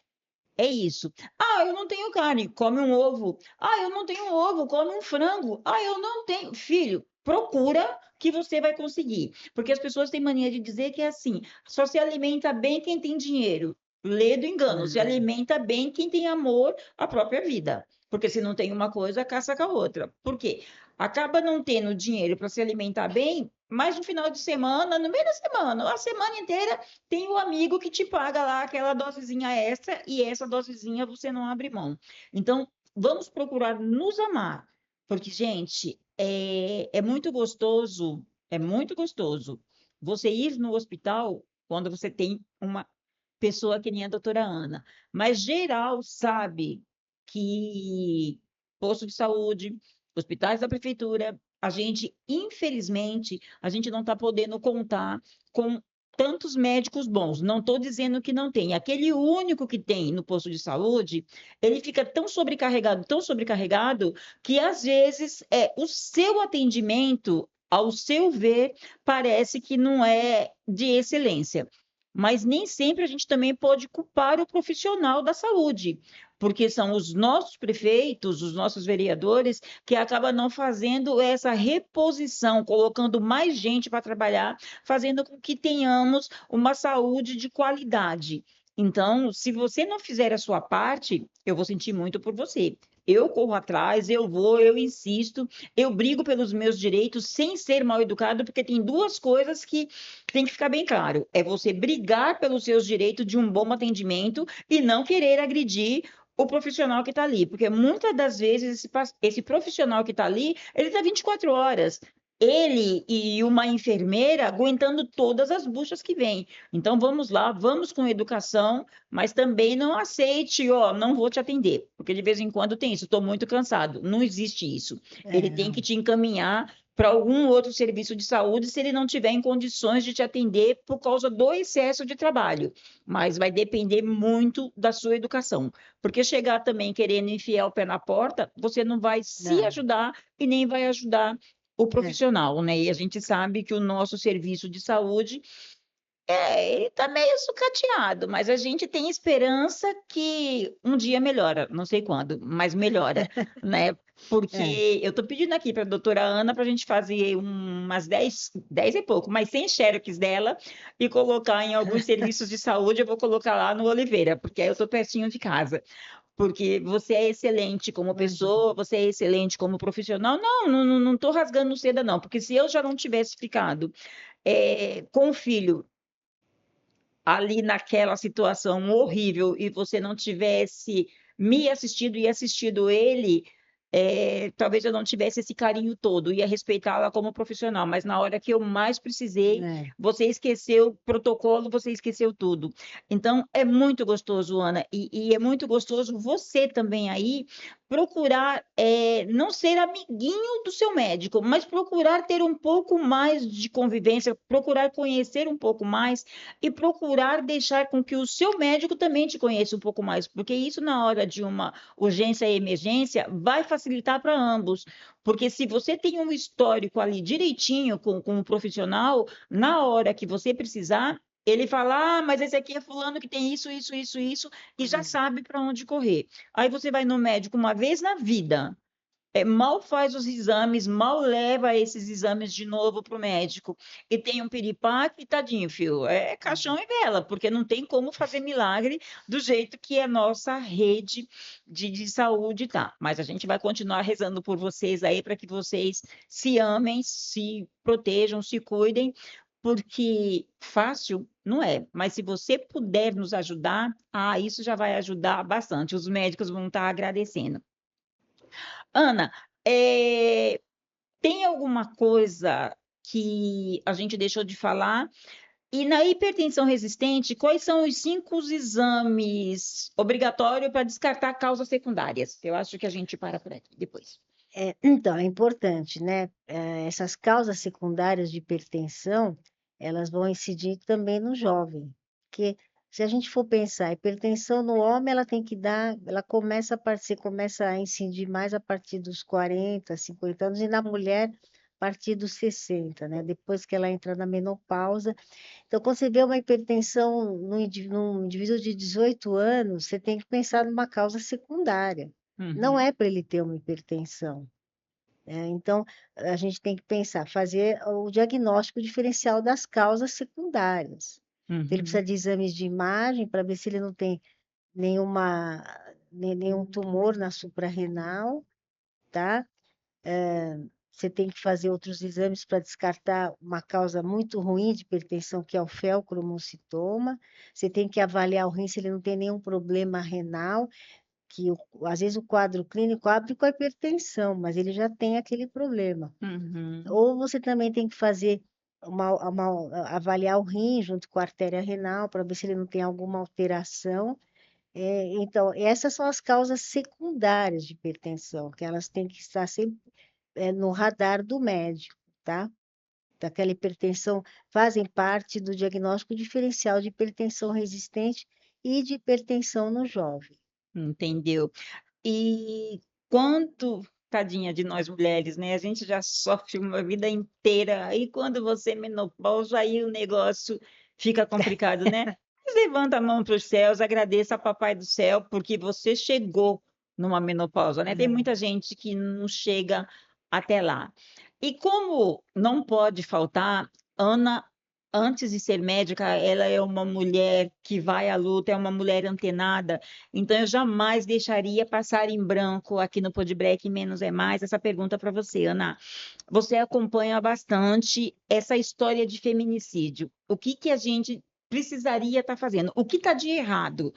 É isso. Ah, eu não tenho carne, come um ovo. Ah, eu não tenho ovo, come um frango. Ah, eu não tenho. Filho, procura que você vai conseguir. Porque as pessoas têm mania de dizer que é assim: só se alimenta bem quem tem dinheiro. Lê do engano, se alimenta bem quem tem amor à própria vida. Porque se não tem uma coisa, caça com a outra. Por quê? Acaba não tendo dinheiro para se alimentar bem, mas no final de semana, no meio da semana, a semana inteira tem o amigo que te paga lá aquela dosezinha extra e essa dosezinha você não abre mão. Então, vamos procurar nos amar, porque, gente, é muito gostoso você ir no hospital quando você tem uma pessoa que nem a doutora Ana, mas geral sabe que posto de saúde, hospitais da prefeitura, a gente, infelizmente, a gente não está podendo contar com tantos médicos bons. Não estou dizendo que não tem. Aquele único que tem no posto de saúde, ele fica tão sobrecarregado, que às vezes o seu atendimento, ao seu ver, parece que não é de excelência. Mas nem sempre a gente também pode culpar o profissional da saúde, porque são os nossos prefeitos, os nossos vereadores, que acabam não fazendo essa reposição, colocando mais gente para trabalhar, fazendo com que tenhamos uma saúde de qualidade. Então, se você não fizer a sua parte, eu vou sentir muito por você. Eu corro atrás, eu vou, eu insisto, eu brigo pelos meus direitos sem ser mal educado, porque tem duas coisas que tem que ficar bem claro: é você brigar pelos seus direitos de um bom atendimento e não querer agredir o profissional que está ali, porque muitas das vezes esse profissional que está ali, ele está 24 horas. Ele e uma enfermeira aguentando todas as buchas que vêm. Então vamos lá, vamos com educação, mas também não aceite, ó, não vou te atender, porque de vez em quando tem isso, estou muito cansado. Não existe isso. Ele tem que não. te encaminhar para algum outro serviço de saúde se ele não tiver em condições de te atender por causa do excesso de trabalho. Mas vai depender muito da sua educação. Porque chegar também querendo enfiar o pé na porta, você não vai se Não, ajudar e nem vai ajudar o é, profissional, né? E a gente sabe que o nosso serviço de saúde ele está meio sucateado, mas a gente tem esperança que um dia melhora, não sei quando, mas melhora, né? é. Porque eu estou pedindo aqui para a doutora Ana para a gente fazer umas 10 e pouco, mas sem xerox dela e colocar em alguns serviços de saúde, eu vou colocar lá no Oliveira, porque aí eu estou pertinho de casa. Porque você é excelente como Imagina. pessoa, você é excelente como profissional. Não estou rasgando seda, não, porque se eu já não tivesse ficado com o filho ali naquela situação horrível e você não tivesse me assistido e assistido ele, talvez eu não tivesse esse carinho todo, ia respeitá-la como profissional, mas na hora que eu mais precisei, É. você esqueceu o protocolo, você esqueceu tudo. Então, é muito gostoso, Ana, e é muito gostoso você também aí procurar não ser amiguinho do seu médico, mas procurar ter um pouco mais de convivência, procurar conhecer um pouco mais e procurar deixar com que o seu médico também te conheça um pouco mais, porque isso na hora de uma urgência e emergência vai facilitar para ambos, porque se você tem um histórico ali direitinho com o profissional, na hora que você precisar, ele fala, mas esse aqui é fulano que tem isso, e já Hum. sabe para onde correr. Aí você vai no médico uma vez na vida, mal faz os exames, mal leva esses exames de novo para o médico. E tem um piripaque, tadinho, filho. É caixão e vela, porque não tem como fazer milagre do jeito que a nossa rede de saúde tá. Mas a gente vai continuar rezando por vocês aí para que vocês se amem, se protejam, se cuidem, porque fácil não é. Mas se você puder nos ajudar, isso já vai ajudar bastante. Os médicos vão estar agradecendo. Ana, eh, tem alguma coisa que a gente deixou de falar? E na hipertensão resistente, quais são os 5 exames obrigatórios para descartar causas secundárias? Eu acho que a gente para por aqui depois. Então, é importante, né? Essas causas secundárias de hipertensão, elas vão incidir também no jovem, porque se a gente for pensar, a hipertensão no homem, ela tem que dar, ela começa você começa a incidir mais a partir dos 40, 50 anos, e na mulher, a partir dos 60, né? Depois que ela entra na menopausa. Então, quando você vê uma hipertensão num indivíduo de 18 anos, você tem que pensar numa causa secundária. Não Uhum, é para ele ter uma hipertensão. Então, a gente tem que pensar, fazer o diagnóstico diferencial das causas secundárias. Então, ele precisa uhum, de exames de imagem para ver se ele não tem nenhuma, nenhum tumor na suprarrenal, tá? Você tem que fazer outros exames para descartar uma causa muito ruim de hipertensão, que é o feocromocitoma. Você tem que avaliar o rim se ele não tem nenhum problema renal, que às vezes o quadro clínico abre com a hipertensão, mas ele já tem aquele problema. uhum, Ou você também tem que fazer avaliar o rim junto com a artéria renal para ver se ele não tem alguma alteração. Então, essas são as causas secundárias de hipertensão, que elas têm que estar sempre no radar do médico, tá? Daquela hipertensão fazem parte do diagnóstico diferencial de hipertensão resistente e de hipertensão no jovem. entendeu? E quanto, tadinha de nós mulheres, né? A gente já sofre uma vida inteira, aí quando você menopausa, aí o negócio fica complicado, né? Mas levanta a mão para os céus, agradeça a Papai do Céu, porque você chegou numa menopausa, né? Tem muita gente que não chega até lá. E como não pode faltar, Ana, antes de ser médica, ela é uma mulher que vai à luta, é uma mulher antenada, então, eu jamais deixaria passar em branco aqui no Podbreak Menos é Mais essa pergunta para você, Ana. Você acompanha bastante essa história de feminicídio. O que que a gente precisaria estar fazendo? O que está de errado?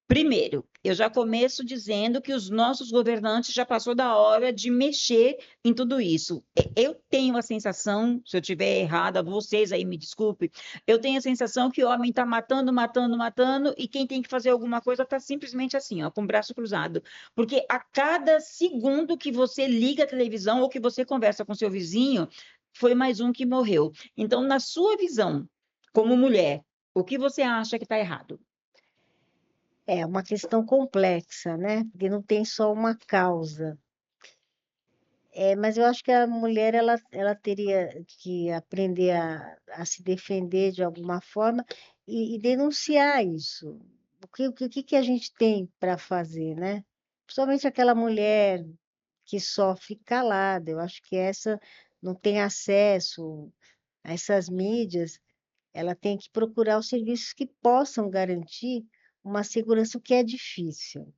Primeiro, eu já começo dizendo que os nossos governantes já passou da hora de mexer em tudo isso. Eu tenho a sensação, se eu estiver errada, vocês aí me desculpem, eu tenho a sensação que o homem está matando, matando, matando, e quem tem que fazer alguma coisa está simplesmente assim, ó, com o braço cruzado. Porque a cada segundo que você liga a televisão ou que você conversa com seu vizinho, foi mais um que morreu. Então, na sua visão, como mulher, o que você acha que está errado? É uma questão complexa, né? Porque não tem só uma causa. Mas eu acho que a mulher ela teria que aprender a se defender de alguma forma e denunciar isso. O que a gente tem para fazer, né? Principalmente aquela mulher que sofre calada. Eu acho que essa não tem acesso a essas mídias, ela tem que procurar os serviços que possam garantir uma segurança, o que é difícil.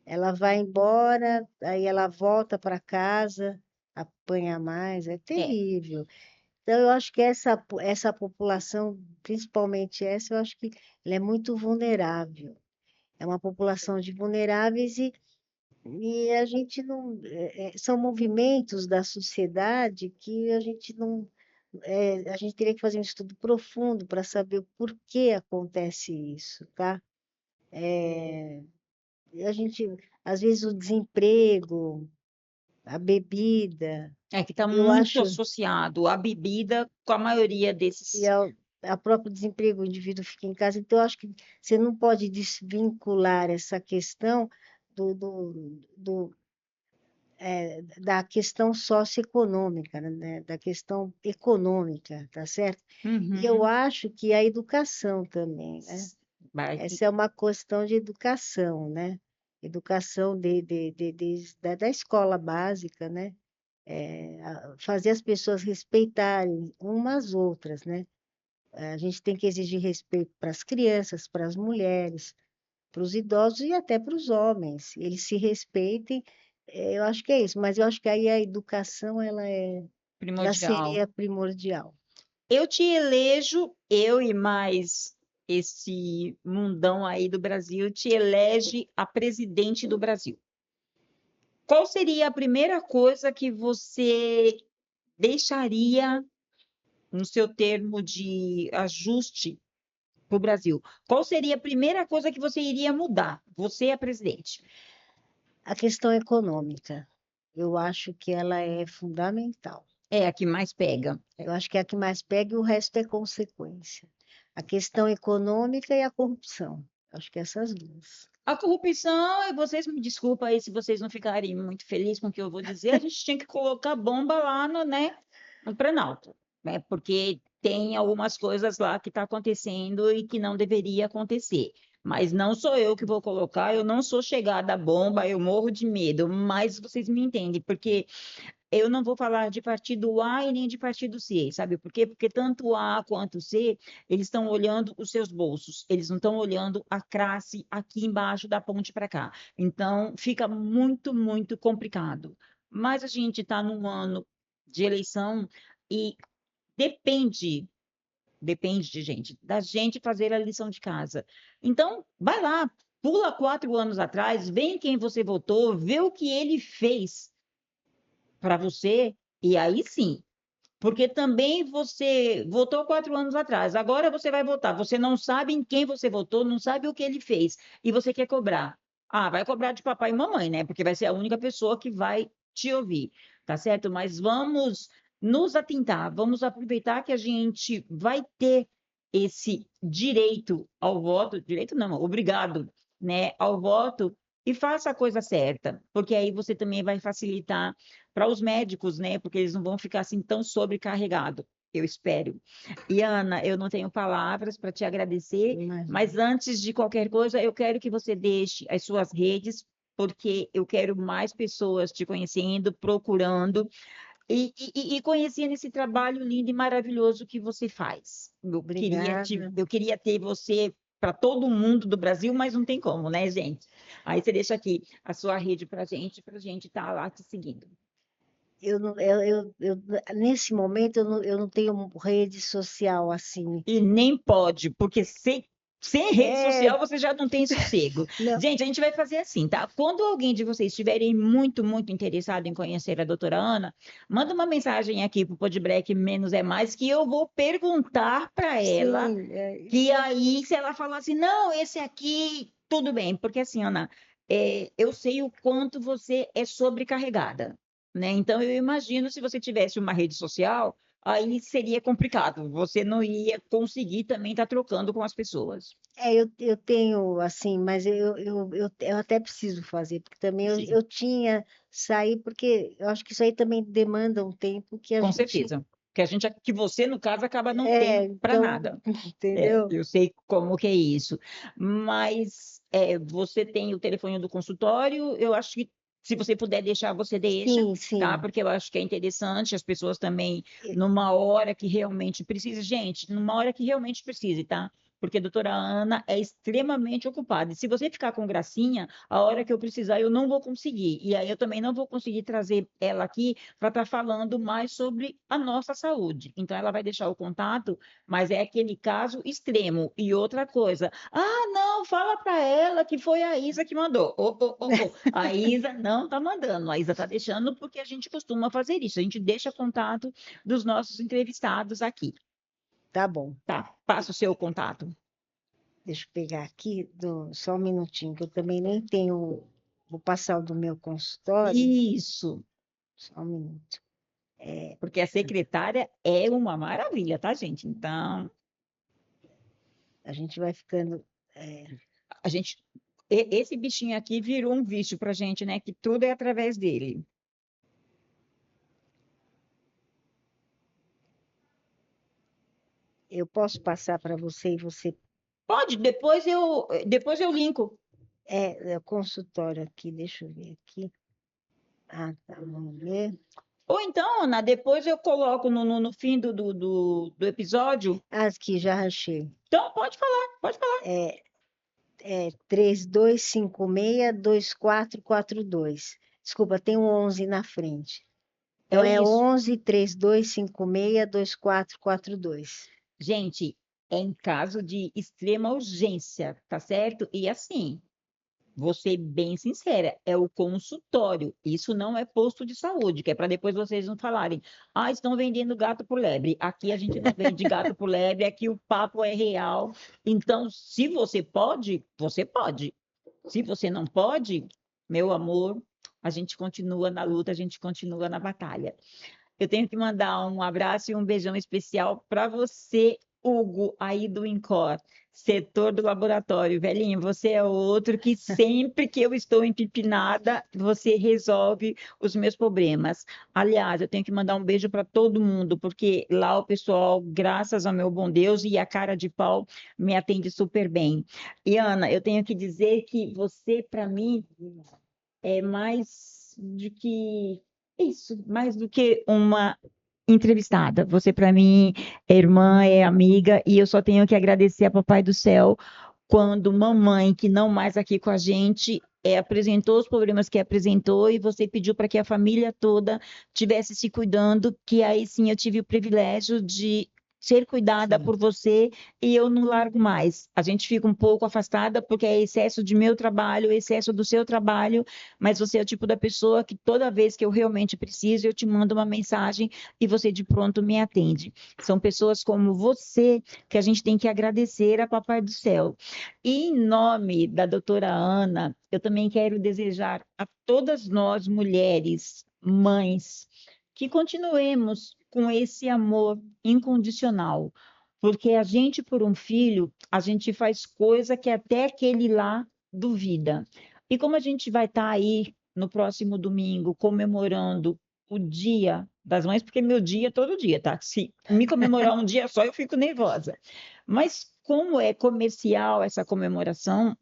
Ela vai embora, aí ela volta para casa, apanha mais, é É. terrível. Então, eu acho que essa população, principalmente essa, eu acho que ela é muito vulnerável. É uma população de vulneráveis e a gente não. São movimentos da sociedade que a gente não. A gente teria que fazer um estudo profundo para saber o porquê acontece isso, tá? A gente, às vezes, o desemprego, a bebida, É que está eu muito acho, associado à bebida com a maioria e desses. a próprio desemprego, o indivíduo fica em casa, então eu acho que você não pode desvincular essa questão da questão socioeconômica, né? Da questão econômica, tá certo? E eu Uhum. acho que a educação também, né? Vai- Essa é uma questão de educação, né? Educação da escola básica, né? Fazer as pessoas respeitarem umas às outras, né? A gente tem que exigir respeito para as crianças, para as mulheres, para os idosos e até para os homens. Eles se respeitem, eu acho que é isso, mas eu acho que aí a educação ela Primordial. seria primordial. Eu te elejo, eu e mais esse mundão aí do Brasil, te elege a presidente do Brasil. Qual seria a primeira coisa que você deixaria no seu termo de ajuste para o Brasil? Qual seria a primeira coisa que você iria mudar? Você é a presidente. A questão econômica, eu acho que ela é fundamental. É a que mais pega. Eu acho que é a que mais pega e o resto é consequência. A questão econômica e a corrupção. Acho que essas duas. A corrupção, e vocês me desculpem aí se vocês não ficarem muito felizes com o que eu vou dizer, a gente tinha que colocar bomba lá no, né, no Planalto, né? Porque tem algumas coisas lá que está acontecendo e que não deveria acontecer. Mas não sou eu que vou colocar, eu não sou chegada à bomba, eu morro de medo, mas vocês me entendem, porque eu não vou falar de partido A e nem de partido C, sabe por quê? Porque tanto A quanto C, eles estão olhando os seus bolsos, eles não estão olhando a classe aqui embaixo da ponte para cá. Então, fica muito, muito complicado. Mas a gente está num ano de eleição e depende, depende de gente, da gente fazer a lição de casa. Então, vai lá, pula 4 anos atrás, vê em quem você votou, vê o que ele fez para você, e aí sim, porque também você votou 4 anos atrás, agora você vai votar, você não sabe em quem você votou, não sabe o que ele fez, e você quer cobrar. Ah, vai cobrar de papai e mamãe, né? Porque vai ser a única pessoa que vai te ouvir, tá certo? Mas vamos nos atentar, vamos aproveitar que a gente vai ter esse direito ao voto, direito não, obrigado, né, ao voto, e faça a coisa certa, porque aí você também vai facilitar para os médicos, né? Porque eles não vão ficar assim tão sobrecarregados. Eu espero. E Ana, eu não tenho palavras para te agradecer, Imagina. mas antes de qualquer coisa, eu quero que você deixe as suas redes, porque eu quero mais pessoas te conhecendo, procurando e conhecendo esse trabalho lindo e maravilhoso que você faz. Obrigada. Eu queria ter você para todo mundo do Brasil, mas não tem como, né, gente? Aí você deixa aqui a sua rede para a gente estar lá te seguindo. Eu, não- Nesse momento, eu não tenho rede social assim. E nem pode, porque se Sem rede É, social, você já não tem sossego. não, Gente, a gente vai fazer assim, tá? Quando alguém de vocês estiverem muito, muito interessado em conhecer a doutora Ana, manda uma mensagem aqui pro Podbreak Menos é Mais, que eu vou perguntar para ela, sim, que aí, se ela falar assim, não, esse aqui, tudo bem. Porque assim, Ana, eu sei o quanto você é sobrecarregada, né? Então, eu imagino se você tivesse uma rede social, aí seria complicado. Você não ia conseguir também estar trocando com as pessoas. eu tenho assim, mas eu até preciso fazer, porque também Precisa. eu tinha sair, porque eu acho que isso aí também demanda um tempo que a Com gente, certeza. Que você, no caso, acaba não tendo para então, nada. entendeu? Eu sei como que é isso. Mas você tem o telefone do consultório, eu acho que se você puder deixar, você deixa, Sim, tá? sim. Porque eu acho que é interessante as pessoas também, numa hora que realmente precisa, gente, numa hora que realmente precise, tá? Porque a doutora Ana é extremamente ocupada. E se você ficar com gracinha, a hora que eu precisar, eu não vou conseguir. E aí eu também não vou conseguir trazer ela aqui para estar falando mais sobre a nossa saúde. Então, ela vai deixar o contato, mas é aquele caso extremo. E outra coisa, não, fala para ela que foi a Isa que mandou. A Isa não está mandando, a Isa está deixando porque a gente costuma fazer isso, a gente deixa contato dos nossos entrevistados aqui, Tá bom. tá? Passa o seu contato. Deixa eu pegar aqui, só um minutinho, que eu também nem tenho. Vou passar o do meu consultório. Isso, Só um minuto. porque a secretária é uma maravilha, tá, gente? Então, A gente vai ficando. é, a gente, esse bichinho aqui virou um vício pra gente, né? Que tudo é através dele. eu posso passar para você e você. Pode, depois eu linko. É o consultório aqui, deixa eu ver aqui. Ah, tá, vamos ver. Ou então, Ana, depois eu coloco no fim do episódio. Ah, aqui, já achei. Então, pode falar, pode falar. É 3256-2442. Desculpa, tem um 11 na frente. Então É é isso. 11-3256-2442. Gente, é em caso de extrema urgência, tá certo? E assim, vou ser bem sincera, é o consultório. Isso não é posto de saúde, que é para depois vocês não falarem, estão vendendo gato por lebre. Aqui a gente não vende gato por lebre, aqui o papo é real. Então, se você pode, você pode. Se você não pode, meu amor, a gente continua na luta, a gente continua na batalha. Eu tenho que mandar um abraço e um beijão especial para você, Hugo, aí do INCOR, setor do laboratório. Velhinho, você é outro que sempre que eu estou empipinada, você resolve os meus problemas. Aliás, eu tenho que mandar um beijo para todo mundo, porque lá o pessoal, graças ao meu bom Deus e a cara de pau, me atende super bem. E Ana, eu tenho que dizer que você, para mim, é mais do que isso, mais do que uma entrevistada. Você, para mim, é irmã, é amiga, e eu só tenho que agradecer a Papai do Céu quando mamãe, que não mais aqui com a gente, apresentou os problemas que apresentou e você pediu para que a família toda tivesse se cuidando, que aí sim eu tive o privilégio de ser cuidada por você e eu não largo mais. A gente fica um pouco afastada porque é excesso de meu trabalho, excesso do seu trabalho, mas você é o tipo da pessoa que toda vez que eu realmente preciso, eu te mando uma mensagem e você de pronto me atende. São pessoas como você que a gente tem que agradecer a Papai do Céu. E em nome da doutora Ana, eu também quero desejar a todas nós mulheres, mães, que continuemos com esse amor incondicional, porque a gente, por um filho, a gente faz coisa que até aquele lá duvida. E como a gente vai estar aí no próximo domingo comemorando o Dia das Mães, porque meu dia é todo dia, tá? Se me comemorar um dia só, eu fico nervosa. Mas como é comercial essa comemoração,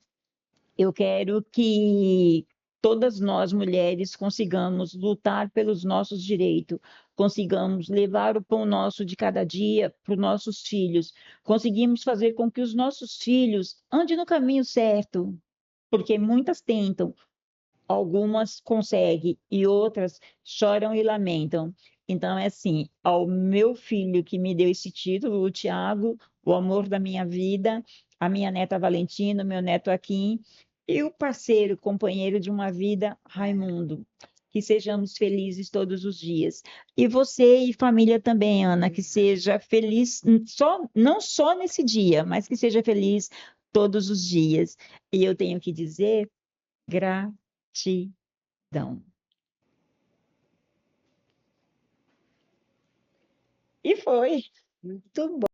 eu quero que todas nós mulheres consigamos lutar pelos nossos direitos, consigamos levar o pão nosso de cada dia para os nossos filhos, conseguimos fazer com que os nossos filhos andem no caminho certo, porque muitas tentam, algumas conseguem e outras choram e lamentam. Então, é assim, ao meu filho que me deu esse título, o Tiago, o amor da minha vida, a minha neta Valentina, o meu neto Akin, e o parceiro, companheiro de uma vida, Raimundo. Que sejamos felizes todos os dias. E você e família também, Ana, que seja feliz, não só nesse dia, mas que seja feliz todos os dias. E eu tenho que dizer gratidão. E foi. Muito bom.